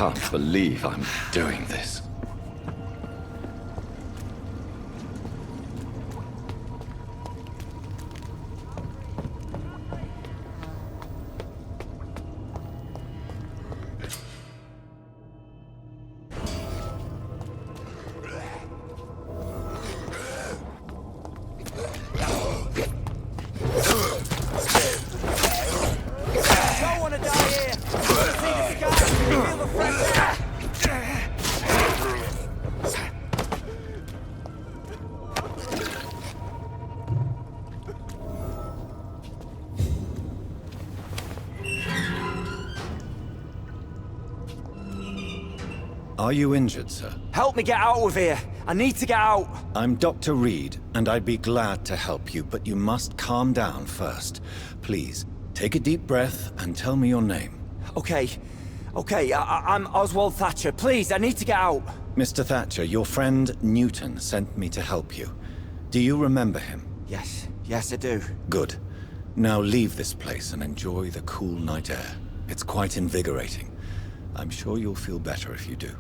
can't believe I'm doing this. Are you injured, sir? Help me get out of here. I need to get out. I'm Dr. Reed, and I'd be glad to help you, but you must calm down first. Please, take a deep breath and tell me your name. Okay. I'm Oswald Thatcher. Please, I need to get out. Mr. Thatcher, your friend Newton sent me to help you. Do you remember him? Yes, I do. Good. Now leave this place and enjoy the cool night air. It's quite invigorating. I'm sure you'll feel better if you do.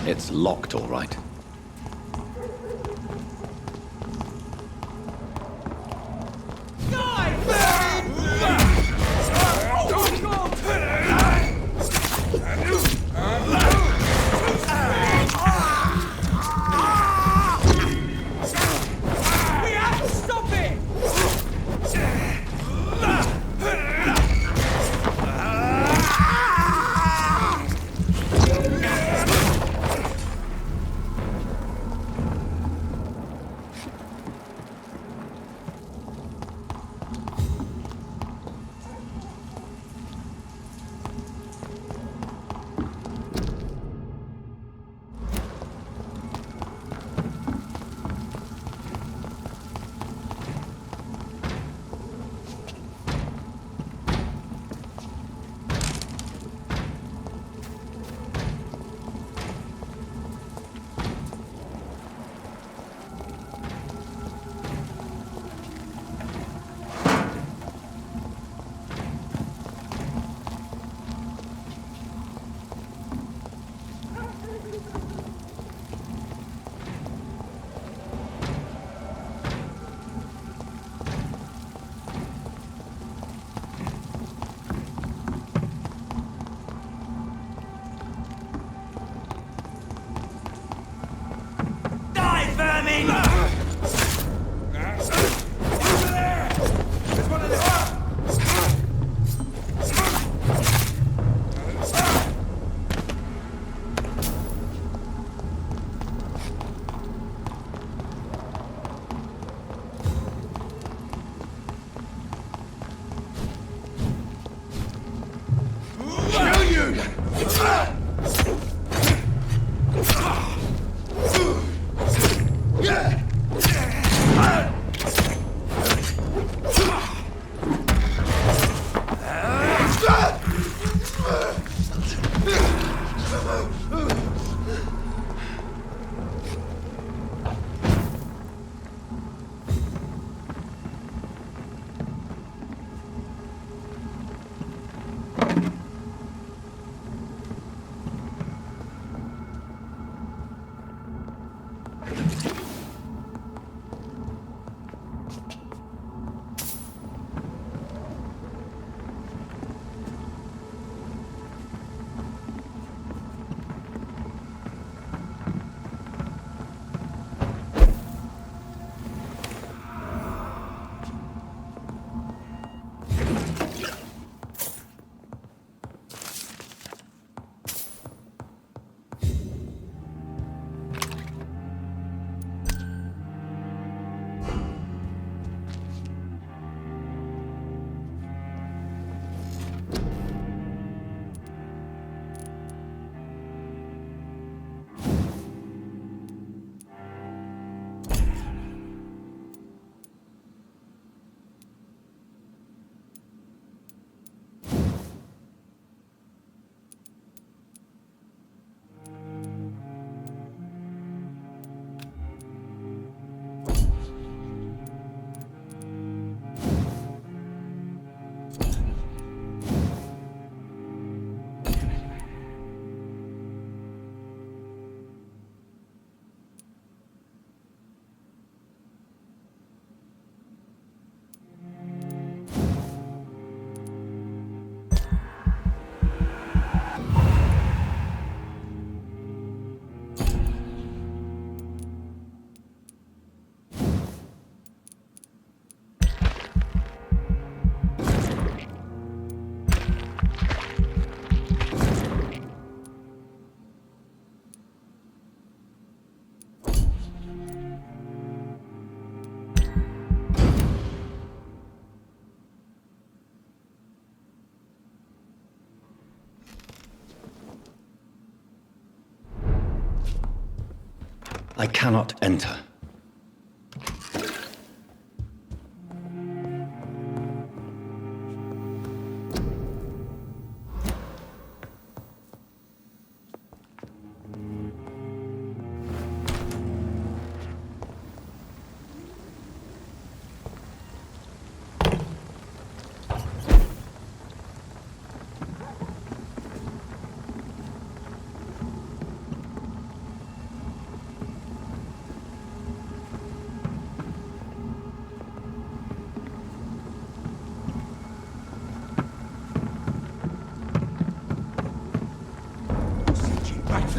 It's locked, all right. I cannot enter.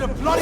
The bloody...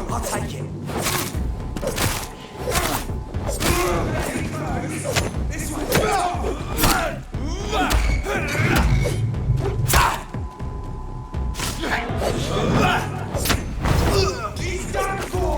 I'll take it. This way. He's done for.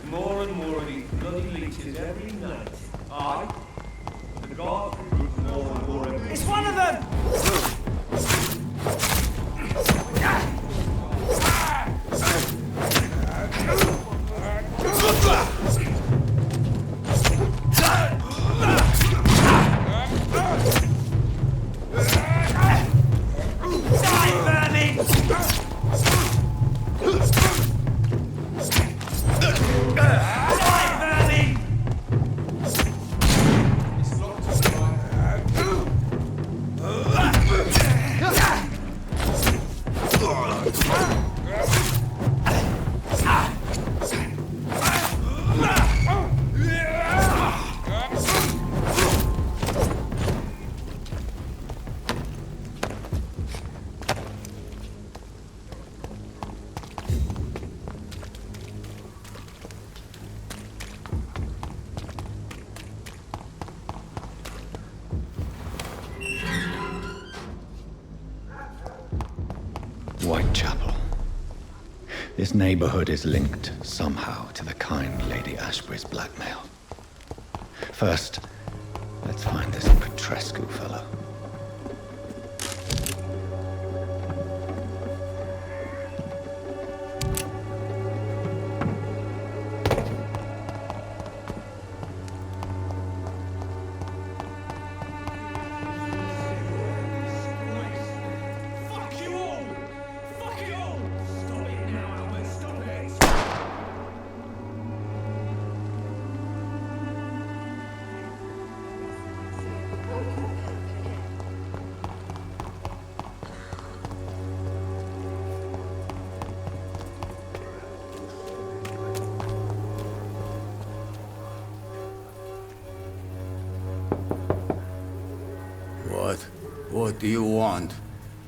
More and more of these bloody leeches every night. Aye. The God recruits more and more of these. It's one of them! Whitechapel. This neighborhood is linked somehow to the kind Lady Ashbury's blackmail. First, let's find this Petrescu fellow. What do you want?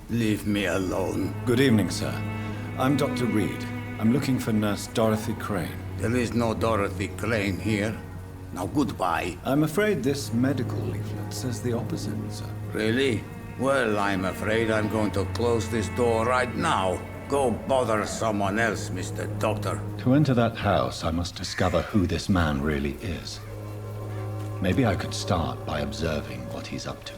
Leave me alone. Good evening, sir. I'm Dr. Reed. I'm looking for Nurse Dorothy Crane. There is no Dorothy Crane here. Now goodbye. I'm afraid this medical leaflet says the opposite, sir. Really? Well, I'm afraid I'm going to close this door right now. Go bother someone else, Mr. Doctor. To enter that house, I must discover who this man really is. Maybe I could start by observing what he's up to.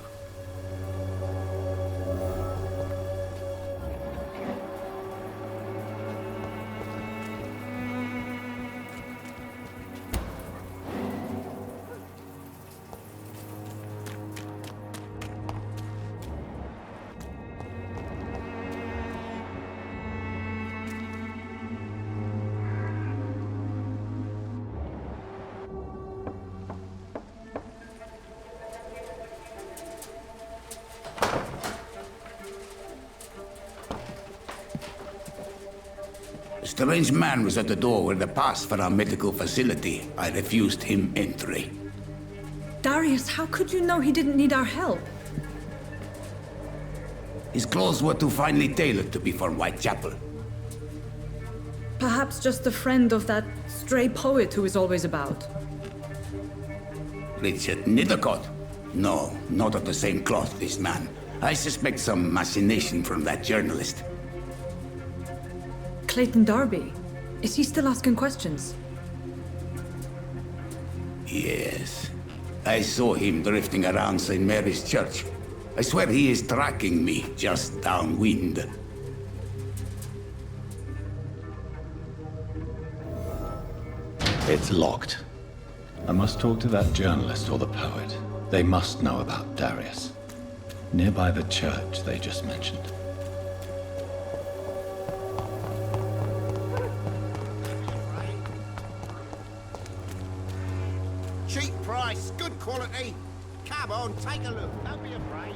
A strange man was at the door with a pass for our medical facility. I refused him entry. Darius, how could you know he didn't need our help? His clothes were too finely tailored to be for Whitechapel. Perhaps just a friend of that stray poet who is always about. Richard NITHERCOTT? No, not of the same cloth, this man. I suspect some machination from that journalist. Clayton Darby. Is he still asking questions? Yes. I saw him drifting around St. Mary's Church. I swear he is tracking me just downwind. It's locked. I must talk to that journalist or the poet. They must know about Darius. Nearby the church they just mentioned. Cheap price, good quality. Come on, take a look. Don't be afraid.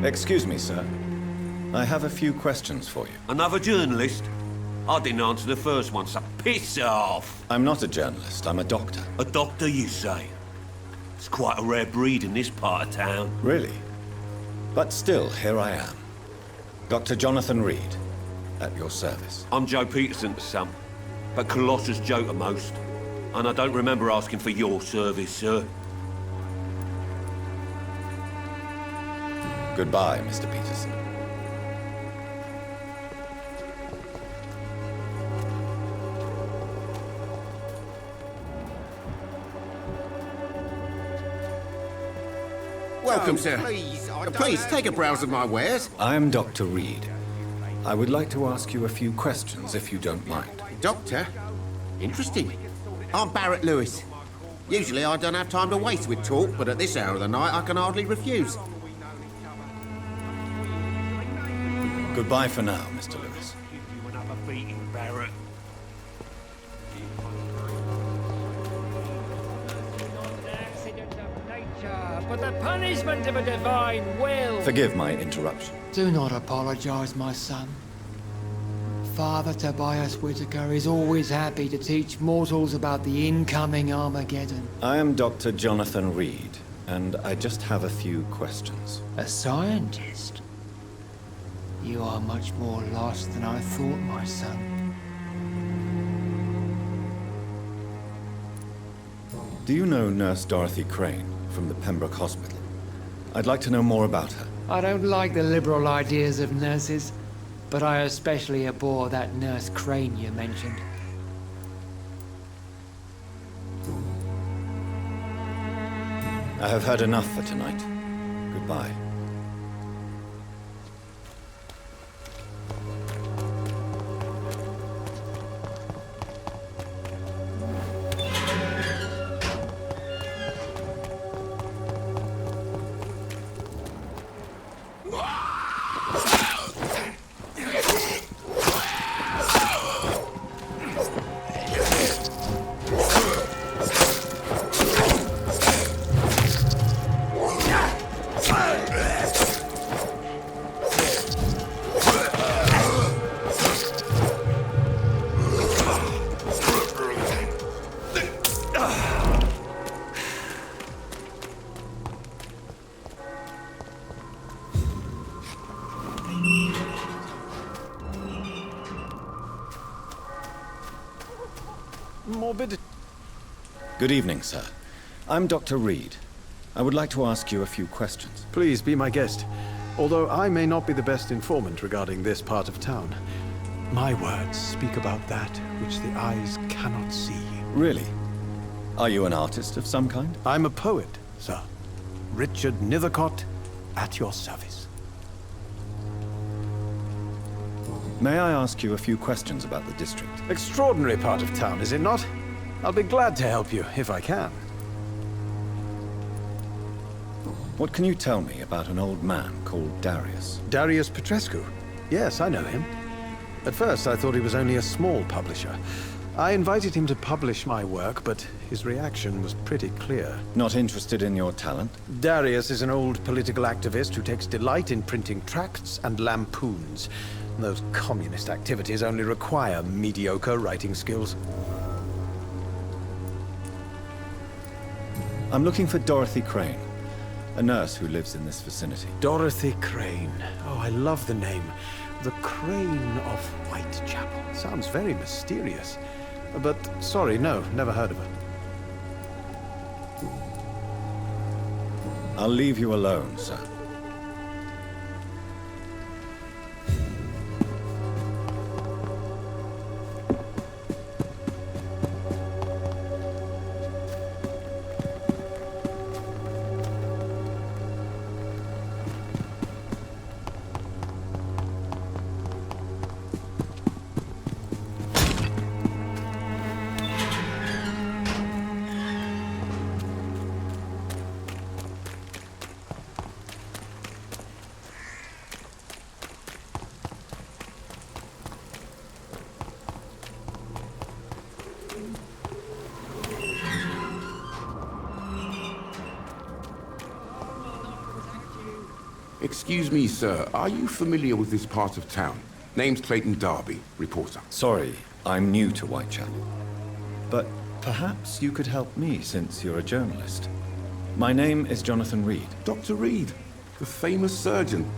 Excuse me, sir. I have a few questions for you. Another journalist? I didn't answer the first one, so piss off! I'm not a journalist, I'm a doctor. A doctor, you say? It's quite a rare breed in this part of town. Really? But still, here I am. Dr. Jonathan Reed, at your service. I'm Joe Peterson's son, but Colossus Joe to most. And I don't remember asking for your service, sir. Goodbye, Mr. Peterson. Welcome, Oh, sir. please, I don't Please, have take a to- browse of my wares. I'm Dr. Reed. I would like to ask you a few questions, if you don't mind. Doctor? Interesting. I'm Barrett Lewis. Usually I don't have time to waste with talk, but at this hour of the night I can hardly refuse. Goodbye for now, Mr. Lewis. Give you another beating, Barrett. But the punishment of a divine will. Forgive my interruption. Do not apologize, my son. Father Tobias Whitaker is always happy to teach mortals about the incoming Armageddon. I am Dr. Jonathan Reed, and I just have a few questions. A scientist? You are much more lost than I thought, my son. Do you know Nurse Dorothy Crane from the Pembroke Hospital? I'd like to know more about her. I don't like the liberal ideas of nurses, but I especially abhor that Nurse Crane you mentioned. I have heard enough for tonight. Goodbye. morbidity. Good evening, sir. I'm Dr. Reed. I would like to ask you a few questions. Please be my guest. Although I may not be the best informant regarding this part of town, my words speak about that which the eyes cannot see. Really? Are you an artist of some kind? I'm a poet, sir. Richard Nithercott, at your service. May I ask you a few questions about the district? Extraordinary part of town, is it not? I'll be glad to help you, if I can. What can you tell me about an old man called Darius? Darius Petrescu? Yes, I know him. At first, I thought he was only a small publisher. I invited him to publish my work, but his reaction was pretty clear. Not interested in your talent? Darius is an old political activist who takes delight in printing tracts and lampoons. Those communist activities only require mediocre writing skills. I'm looking for Dorothy Crane, a nurse who lives in this vicinity. Dorothy Crane. Oh, I love the name. The Crane of Whitechapel. Sounds very mysterious. But, sorry, no, never heard of her. I'll leave you alone, sir. Excuse me, sir. Are you familiar with this part of town? Name's Clayton Darby, reporter. Sorry, I'm new to Whitechapel. But perhaps you could help me since you're a journalist. My name is Jonathan Reed. Dr. Reed, the famous surgeon.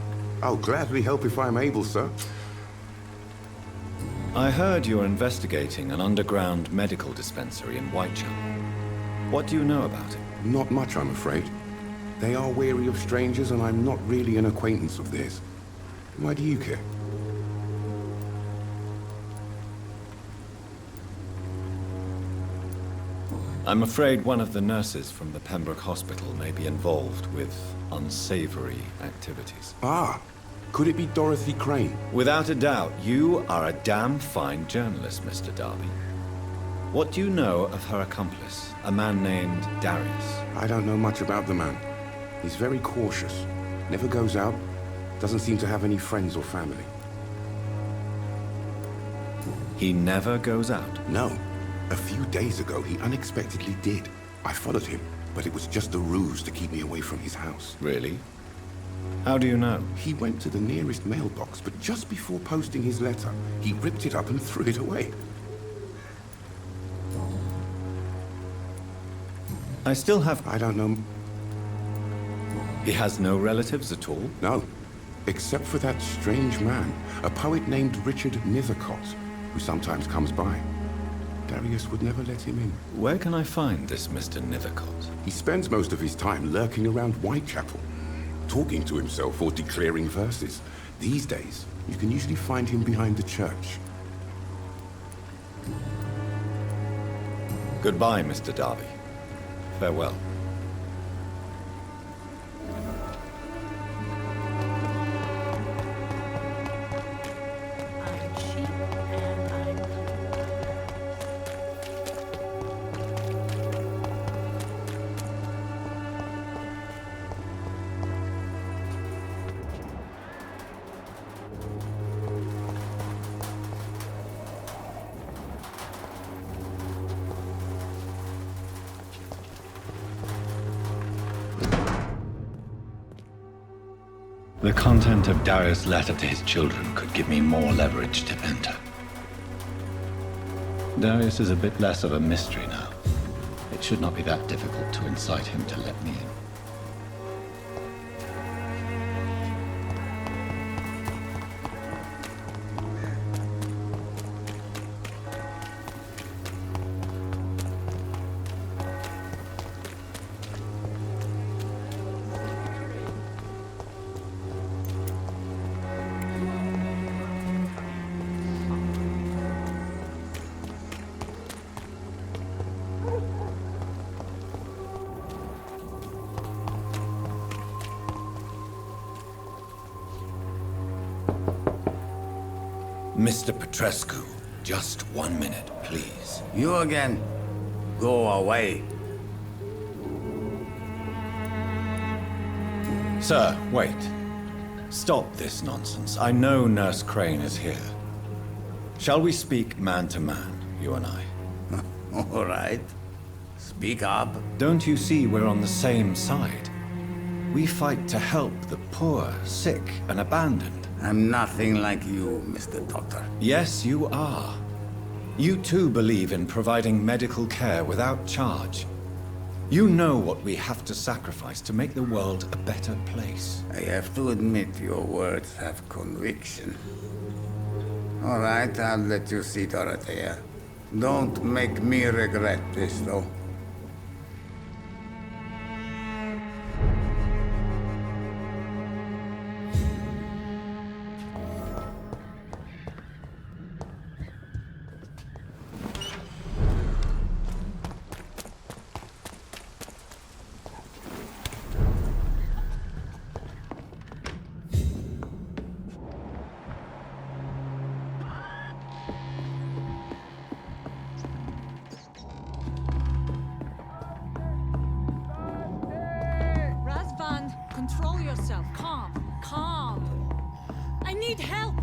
I'll gladly help if I'm able, sir. I heard you're investigating an underground medical dispensary in Whitechapel. What do you know about it? Not much, I'm afraid. They are wary of strangers, and I'm not really an acquaintance of theirs. Why do you care? I'm afraid one of the nurses from the Pembroke Hospital may be involved with unsavory activities. Ah, could it be Dorothy Crane? Without a doubt, you are a damn fine journalist, Mr. Darby. What do you know of her accomplice, a man named Darius? I don't know much about the man. He's very cautious, never goes out, doesn't seem to have any friends or family. He never goes out? No. A few days ago, he unexpectedly did. I followed him, but it was just a ruse to keep me away from his house. Really? How do you know? He went to the nearest mailbox, but just before posting his letter, he ripped it up and threw it away. I still have... I don't know... He has no relatives at all? No. Except for that strange man, a poet named Richard Nithercott, who sometimes comes by. Darius would never let him in. Where can I find this Mr. Nithercott? He spends most of his time lurking around Whitechapel, talking to himself or declaring verses. These days, you can usually find him behind the church. Goodbye, Mr. Darby. Farewell. The content of Darius' letter to his children could give me more leverage to enter. Darius is a bit less of a mystery now. It should not be that difficult to incite him to let me in. Mr. Petrescu, just 1 minute, please. You again? Go away. Sir, wait. Stop this nonsense. I know Nurse Crane is here. Shall we speak man to man, you and I? All right. Speak up. Don't you see we're on the same side? We fight to help the poor, sick, and abandoned. I'm nothing like you, Mr. Doctor. Yes, you are. You too believe in providing medical care without charge. You know what we have to sacrifice to make the world a better place. I have to admit your words have conviction. All right, I'll let you see Dorothea. Don't make me regret this, though. Control yourself. Calm. Calm. I need help.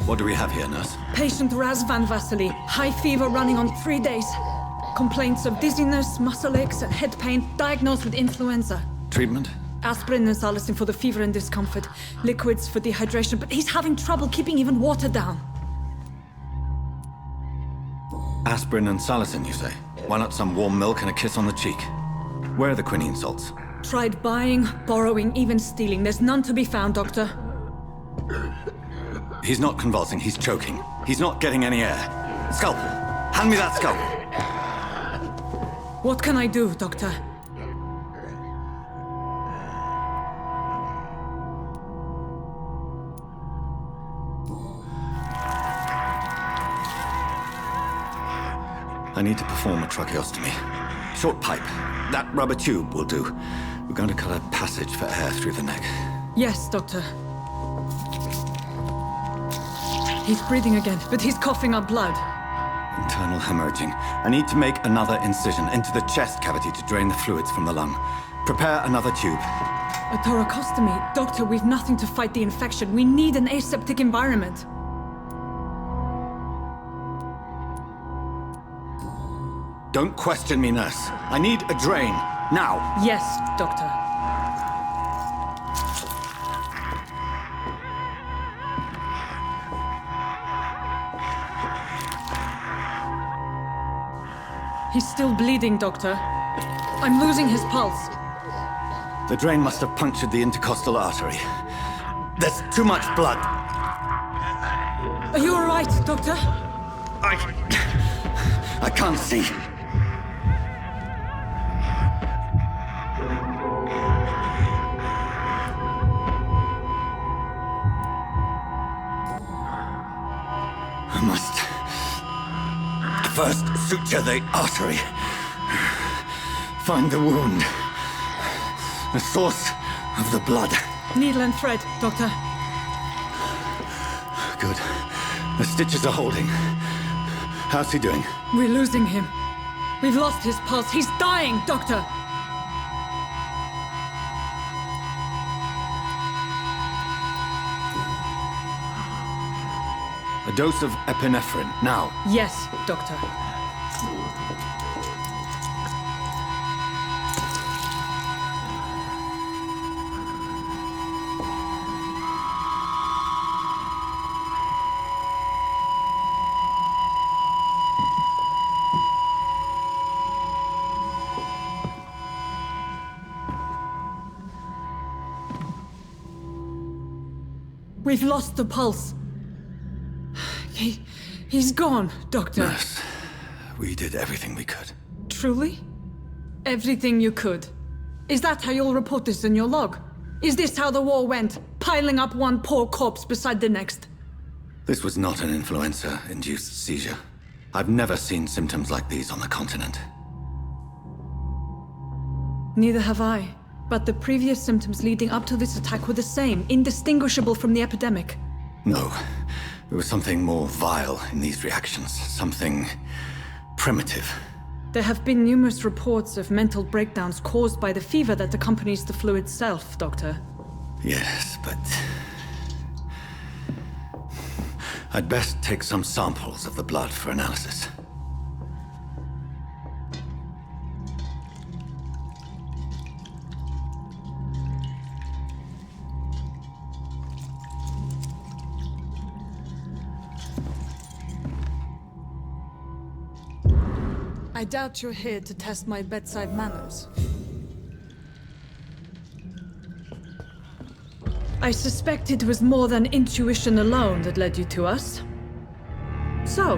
What do we have here, nurse? Patient Razvan Vasily. High fever running on 3 days. Complaints of dizziness, muscle aches, and head pain. Diagnosed with influenza. Treatment? Aspirin and salicin for the fever and discomfort. Liquids for dehydration, but he's having trouble keeping even water down. Aspirin and salicin, you say? Why not some warm milk and a kiss on the cheek? Where are the quinine salts? Tried buying, borrowing, even stealing. There's none to be found, Doctor. He's not convulsing, he's choking. He's not getting any air. Scalpel! Hand me that scalpel! What can I do, Doctor? I need to perform a tracheostomy. Short pipe. That rubber tube will do. We're going to cut a passage for air through the neck. Yes, Doctor. He's breathing again, but he's coughing up blood. Internal hemorrhaging. I need to make another incision into the chest cavity to drain the fluids from the lung. Prepare another tube. A thoracostomy? Doctor, we've nothing to fight the infection. We need an aseptic environment. Don't question me, nurse. I need a drain. Now. Yes, Doctor. He's still bleeding, Doctor. I'm losing his pulse. The drain must have punctured the intercostal artery. There's too much blood. Are you all right, Doctor? I can't see. I must first suture the artery. Find the wound. The source of the blood. Needle and thread, Doctor. Good. The stitches are holding. How's he doing? We're losing him. We've lost his pulse. He's dying, Doctor. A dose of epinephrine, now. Yes, Doctor. We've lost the pulse. He's gone, Doctor. Nurse, we did everything we could. Truly? Everything you could. Is that how you'll report this in your log? Is this how the war went? Piling up one poor corpse beside the next? This was not an influenza-induced seizure. I've never seen symptoms like these on the continent. Neither have I. But the previous symptoms leading up to this attack were the same, indistinguishable from the epidemic. No. There was something more vile in these reactions. Something primitive. There have been numerous reports of mental breakdowns caused by the fever that accompanies the flu itself, Doctor. Yes, but... I'd best take some samples of the blood for analysis. I doubt you're here to test my bedside manners. I suspect it was more than intuition alone that led you to us. So,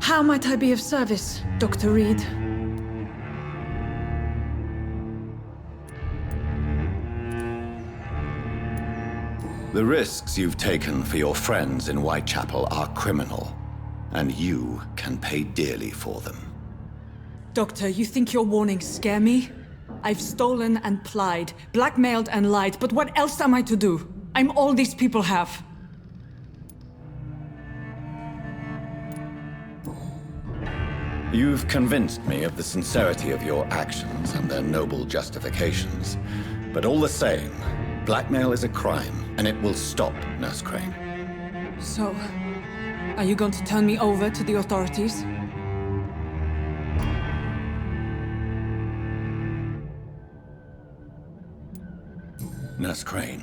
how might I be of service, Dr. Reed? The risks you've taken for your friends in Whitechapel are criminal, and you can pay dearly for them. Doctor, you think your warnings scare me? I've stolen and plied, blackmailed and lied, but what else am I to do? I'm all these people have. You've convinced me of the sincerity of your actions and their noble justifications. But all the same, blackmail is a crime, and it will stop, Nurse Crane. So, are you going to turn me over to the authorities? Nurse Crane,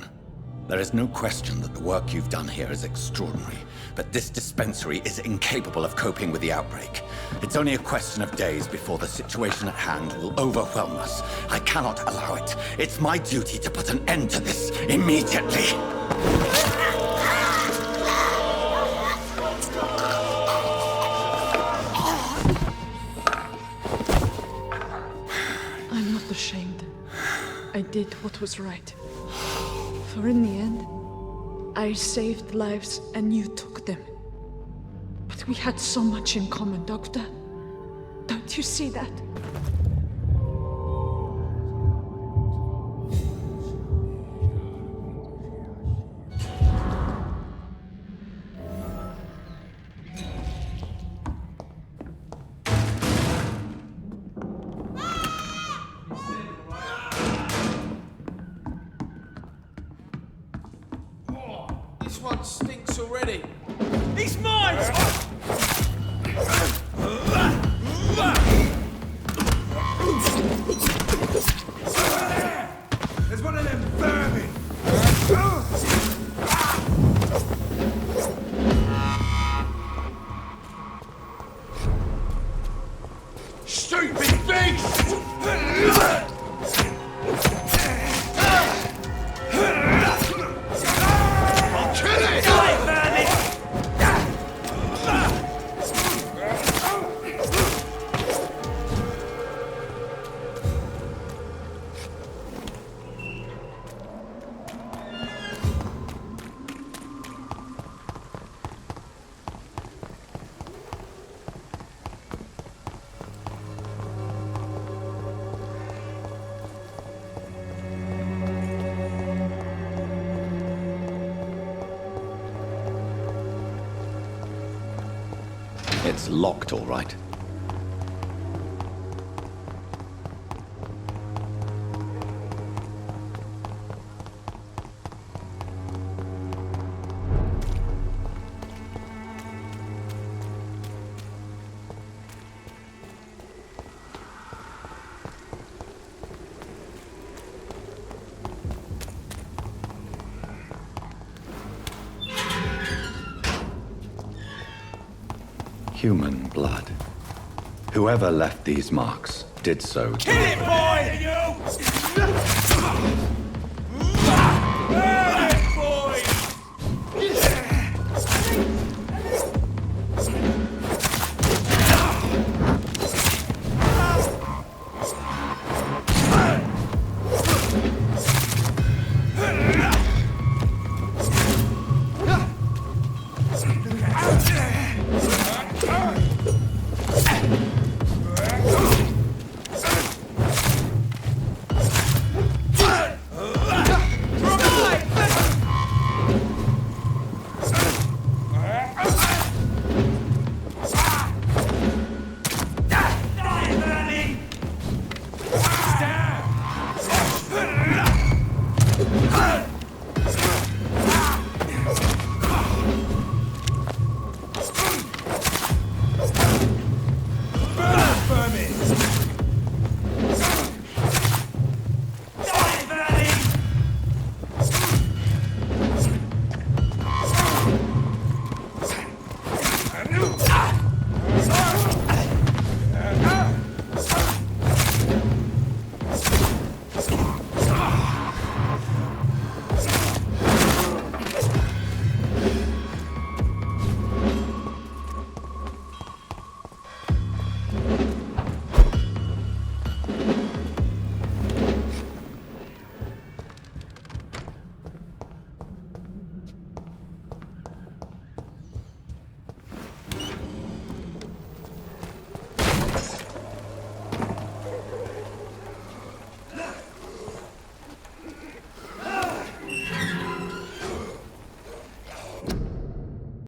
there is no question that the work you've done here is extraordinary, but this dispensary is incapable of coping with the outbreak. It's only a question of days before the situation at hand will overwhelm us. I cannot allow it. It's my duty to put an end to this immediately. I'm not ashamed. I did what was right. For in the end, I saved lives and you took them. But we had so much in common, Doctor. Don't you see that? This one stinks already. He's mine! There's one of them vermin! Stupid beast! I'll kill it! It's locked, all right. Human blood. Whoever left these marks did so to... Kill it, boy! Burn it, boy! vermin!